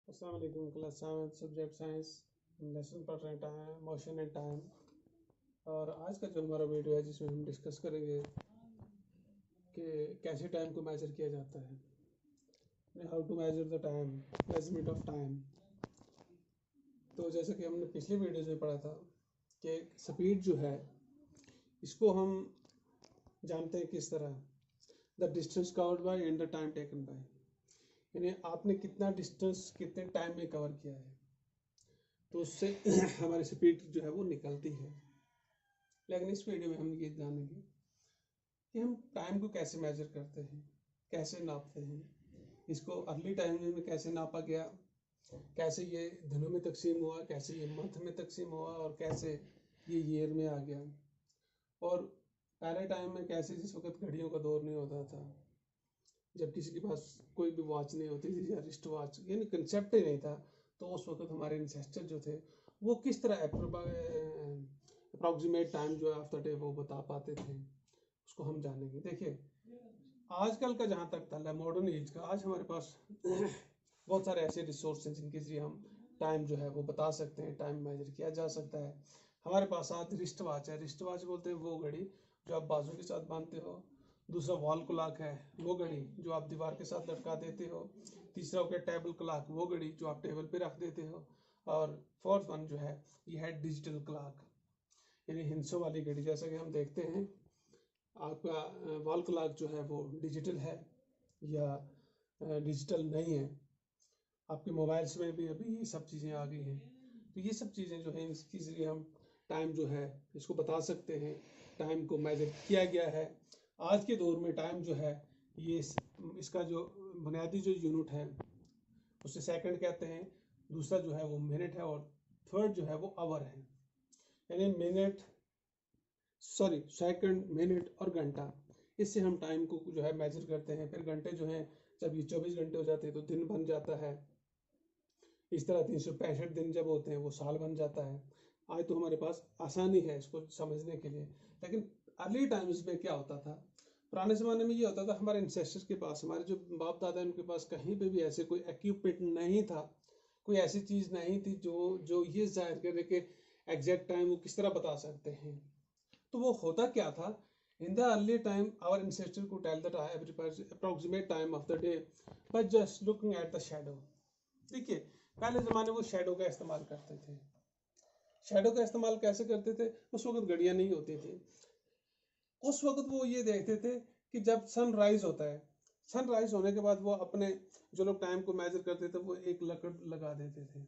अस्सलाम वालेकुम। Class 7 subject science lesson पढ़ रहे टाइम मोशन एंड टाइम। और आज का जो हमारा वीडियो है जिसमें हम डिस्कस करेंगे कि कैसे टाइम को मेजर किया जाता है, how to measure the time, measurement of time. तो जैसे कि हमने पिछले वीडियोज में पढ़ा था कि स्पीड जो है इसको हम जानते हैं किस तरह, the distance covered by and the time taken bye, यानी आपने कितना डिस्टेंस कितने टाइम में कवर किया है, तो उससे हमारी स्पीड जो है वो निकलती है। लेकिन इस वीडियो में हम ये जानेंगे कि हम टाइम को कैसे मेजर करते हैं, कैसे नापते हैं, इसको अर्ली टाइम में कैसे नापा गया, कैसे ये दिनों में तकसीम हुआ, कैसे ये मंथ में तकसीम हुआ और कैसे ये ईयर में आ गया। और पहले टाइम में कैसे, जिस वक्त घड़ियों का दौर नहीं होता था, जब किसी के पास कोई भी वॉच नहीं होती थी या रिस्ट वॉच यानी कंसेप्ट ही नहीं था, तो उस वक्त हमारे इंसेस्टर जो थे वो किस तरह अप्रॉक्सीमेट टाइम जो है आफ्टर डे वो बता पाते थे, उसको हम जानेंगे। देखिए आजकल का जहाँ तक था मॉडर्न एज का, आज हमारे पास बहुत सारे ऐसे रिसोर्स हैं जिनके जरिए हम टाइम जो है वो बता सकते हैं, टाइम मेजर किया जा सकता है। हमारे पास आज रिस्ट वॉच है, रिस्ट वॉच बोलते हैं वो घड़ी जो आप बाजू के साथ बांधते हो। दूसरा वॉल क्लॉक है, वो घड़ी जो आप दीवार के साथ लटका देते हो। तीसरा हो गया टेबल क्लॉक, वो घड़ी जो आप टेबल पे रख देते हो। और फोर्थ वन जो है ये है डिजिटल क्लॉक, यानी हिंसों वाली घड़ी। जैसा कि हम देखते हैं आपका वॉल क्लॉक जो है वो डिजिटल है या डिजिटल नहीं है। आपके मोबाइल्स में भी अभी ये सब चीज़ें आ गई हैं, तो ये सब चीज़ें जो है इसके जरिए हम टाइम जो है इसको बता सकते हैं, टाइम को मेजर किया गया है। आज के दौर में टाइम जो है ये इसका जो बुनियादी जो यूनिट है उसे सेकंड कहते हैं, दूसरा जो है वो मिनट है और थर्ड जो है वो आवर है। यानी सेकंड, मिनट और घंटा, इससे हम टाइम को जो है मेजर करते हैं। फिर घंटे जो हैं जब ये 24 घंटे हो जाते हैं तो दिन बन जाता है। इस तरह 365 दिन जब होते हैं वो साल बन जाता है। आज तो हमारे पास आसानी है इसको समझने के लिए, लेकिन अर्ली टाइम्स में क्या होता था, पुराने ज़माने में ये होता था, हमारे इंसेस्टर्स के पास, हमारे जो बाप दादा उनके पास कहीं पे भी ऐसे कोई इक्विपमेंट नहीं था, कोई ऐसी चीज़ नहीं थी जो जो ये जाहिर करे कि एग्जैक्ट टाइम वो किस तरह बता सकते हैं। तो वो होता क्या था, in the early time our ancestor को tell the approximate time of the day by just looking at the shadow. देखिए पहले ज़माने वो शैडो का इस्तेमाल करते थे। शैडो का इस्तेमाल कैसे करते थे, उस वक्त घड़ियाँ नहीं होती थी। उस वक्त वो ये देखते थे कि जब सनराइज होता है, सनराइज होने के बाद वो अपने जो लोग टाइम को मेजर करते थे वो एक लकड़ लगा देते थे,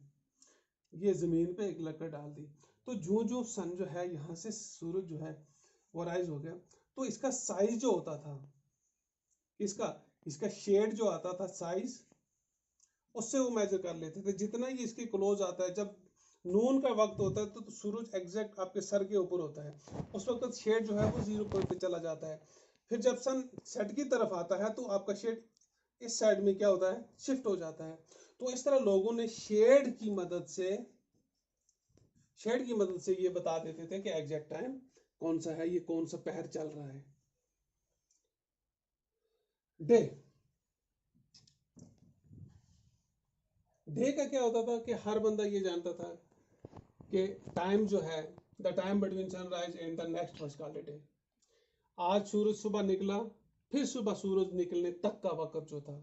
ये ज़मीन पे एक लकड़ डाल दी, तो जो जो सन जो है यहाँ से सूरज जो है वो राइज हो गया, तो इसका साइज जो होता था, इसका इसका शेड जो आता था साइज, उससे वो मेजर कर लेते थे। जितना ही इसके क्लोज आता है, जब नून का वक्त होता है तो सूरज एग्जैक्ट आपके सर के ऊपर होता है, उस वक्त शेड जो है वो 0 पॉइंट पे चला जाता है। फिर जब सन सेट की तरफ आता है तो आपका शेड इस साइड में क्या होता है, शिफ्ट हो जाता है। तो इस तरह लोगों ने शेड की मदद से ये बता देते थे कि एग्जैक्ट टाइम कौन सा है, ये कौन सा पहर चल रहा है। डे डे का क्या होता था कि हर बंदा ये जानता था कि टाइम जो है, the time between sunrise and the next first called day. आज सूरज सुबह निकला, फिर सुबह सूरज निकलने तक का वक्त जो था,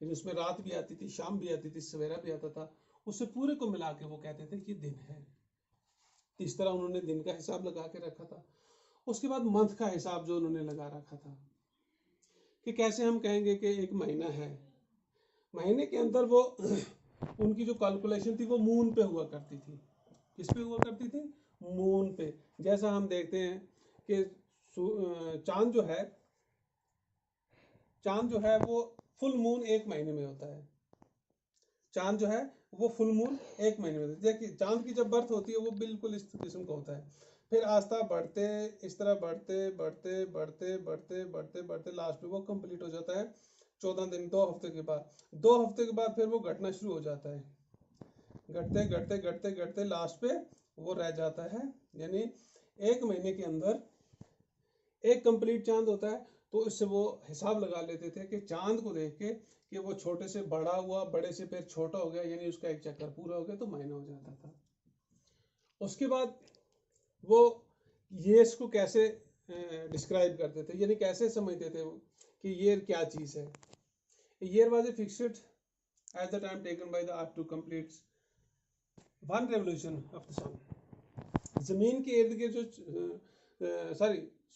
उसमें रात भी आती थी, शाम भी आती थी, सवेरा भी आता था, उससे पूरे को मिला के वो कहते थे कि दिन है। इस तरह उन्होंने दिन का हिसाब लगा के रखा था। उसके बाद मंथ का हिसाब जो उन्होंने लगा रखा था कि कैसे हम कहेंगे कि एक महीना है, महीने के अंदर वो उनकी जो कैलकुलेशन थी वो मून पे हुआ करती थी। किस पे हुआ करती थी, मून पे। जैसा हम देखते हैं कि चांद जो है, चांद जो है वो फुल मून एक महीने में होता है। चांद जो है वो फुल मून एक महीने में होता है। देखिए चांद की जब बर्थ होती है वो बिल्कुल इस किस्म का होता है, फिर आस्था बढ़ते, इस तरह बढ़ते बढ़ते बढ़ते बढ़ते बढ़ते बढ़ते लास्ट में वो कंप्लीट हो जाता है 14 दिन, 2 हफ्ते के बाद। 2 हफ्ते के बाद फिर वो घटना शुरू हो जाता है, घटते घटते घटते घटते लास्ट पे वो रह जाता है। यानी एक महीने के अंदर एक कंप्लीट चांद होता है, तो इससे वो हिसाब लगा लेते थे कि चांद को देख के कि वो छोटे से बड़ा हुआ, बड़े से फिर छोटा हो गया, यानी उसका एक चक्कर पूरा हो गया, तो महीना हो जाता था। उसके बाद वो ईयर्स को कैसे डिस्क्राइब करते थे, यानी कैसे समझते थे वो कि ईयर क्या चीज़ है। Year was a fixed at the time taken by the earth to complete one revolution of the sun. जमीन के इर्द गिर्द जो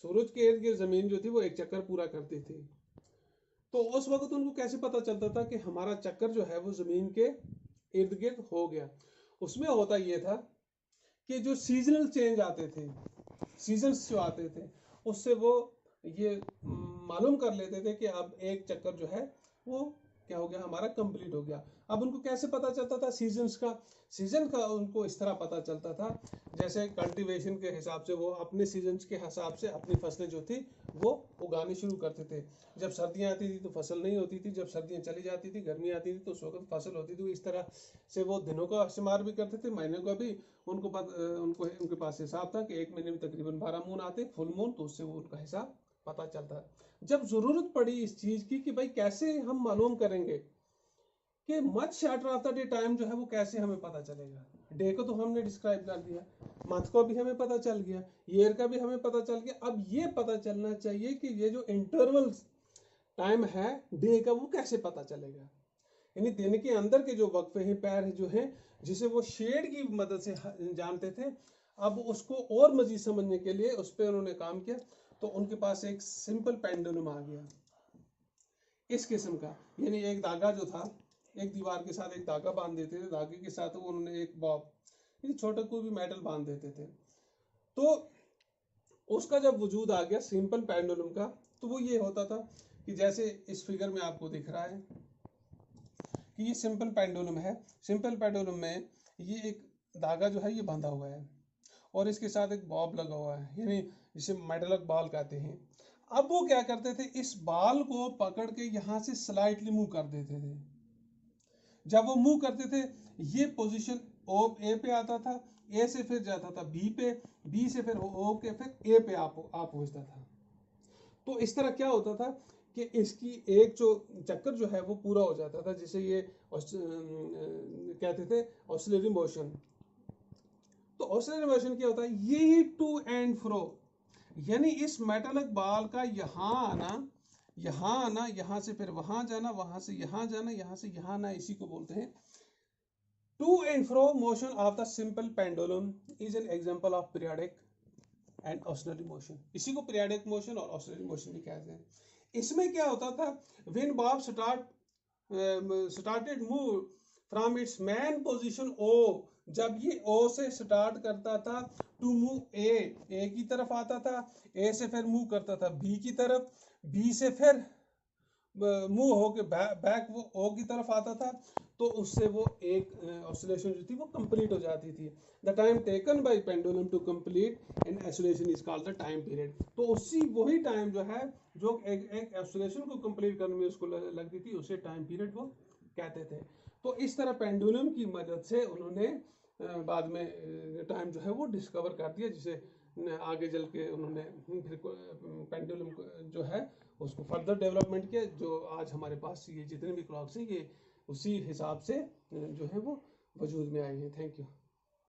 सूरज के इर्द गिर्द जमीन जो थी वो एक चक्कर पूरा करती थी। तो उस वक्त उनको कैसे पता चलता था कि हमारा चक्कर जो है वो जमीन के इर्द गिर्द हो गया। उसमें होता ये था कि जो सीजनल चेंज आते थे, सीजन्स जो आते थे, उससे वो ये मालूम कर लेते थे कि अब एक चक्कर जो है वो क्या हो गया, हमारा कंप्लीट हो गया। अब उनको कैसे पता चलता था सीजन्स का? सीजन का उनको इस तरह पता चलता था जैसे कल्टीवेशन के हिसाब से वो अपने सीजन्स के हिसाब से अपनी फसलें जो थी वो उगानी शुरू करते थे। जब सर्दियाँ आती थी तो फसल नहीं होती थी, जब सर्दियाँ चली जाती थी, गर्मी आती थी तो उस वक्त फसल होती थी। इस तरह से वो दिनों का शुमार भी करते थे, महीनों का भी। उनके पास हिसाब था कि एक महीने में तकरीबन 12 मून आते, फुल मून, तो उससे वो उनका हिसाब पता चलता। जब जरूरत पड़ी इस चीज की कि भाई कैसे हम मालूम करेंगे कि much shorter of the day time जो है वो कैसे हमें पता चलेगा। डे को तो हमने डिस्क्राइब कर दिया, मंथ को भी हमें पता चल गया, ईयर का भी हमें पता चल गया। अब ये पता चलना चाहिए कि ये जो इंटरवल टाइम है डे का वो कैसे पता चलेगा। यानी दिन के अंदर के जो वक्फे हैं, पैर जो हैं, जिसे वो शेड की मदद से जानते थे, अब उसको और मजीद समझने के लिए उस पर उन्होंने काम किया। तो उनके पास एक सिंपल पेंडुलम आ गया इस किस्म का, यानी एक धागा जो था, एक दीवार के साथ एक धागा बांध देते थे, धागे के साथ उन्होंने एक बॉब, छोटा कोई भी मेटल बांध देते थे। तो उसका जब वजूद आ गया सिंपल पेंडुलम का, तो वो ये होता था कि जैसे इस फिगर में आपको दिख रहा है कि ये सिंपल पेंडुलम है। सिंपल पेंडुलम में ये एक धागा जो है ये बांधा हुआ है और इसके साथ एक बॉब लगा हुआ है, यानी जिसे मेटलिक बॉल कहते हैं। अब वो क्या करते थे, इस बॉल को पकड़ के यहाँ से स्लाइटली मूव कर देते थे। जब वो मूव करते थे ये पोजीशन ओ ए पे आता था, ए से फिर जाता था बी पे, बी से फिर ओ के फिर ए पे आ पहुंचता था। तो इस तरह क्या होता था कि इसकी एक जो चक्कर जो है वो पूरा हो जाता था, जिसे ये कहते थे ऑसिलेटरी मोशन। तो ऑसिलेटरी मोशन क्या होता है, यही टू एंड फ्रो, यानी इस मेटलिक बॉल का यहाँ आना, यहाँ से फिर वहां जाना, वहां से यहाँ जाना, यहाँ से यहाँ आना, इसी को बोलते हैं to and fro motion of the simple pendulum is an example of periodic and oscillatory motion. इसी को पीरियोडिक मोशन और ऑसिलेटरी मोशन भी कहते हैं। इसमें क्या होता था, when bob started move from its mean position O, जब ये ओ से स्टार्ट करता था टू मूव ए की तरफ आता था, ए से फिर मूव करता था बी की तरफ, बी से फिर मूव होके बैक वो ओ की तरफ आता था, तो उससे वो एक ऑसिलेशन जो थी वो कंप्लीट हो जाती थी। The time taken by pendulum to complete an oscillation is called the time period. तो उसी वही टाइम जो है जो एक ऑसिलेशन को कंप्लीट करने में उसको लगती थी, उसे टाइम पीरियड वो कहते थे। तो इस तरह पेंडुलम की मदद से उन्होंने बाद में टाइम जो है वो डिस्कवर कर दिया, जिसे आगे चल के उन्होंने फिर पेंडुलम जो है उसको फर्दर डेवलपमेंट किया। जो आज हमारे पास ये जितने भी क्लॉक्स हैं ये उसी हिसाब से जो है वो वजूद में आए हैं। Thank you.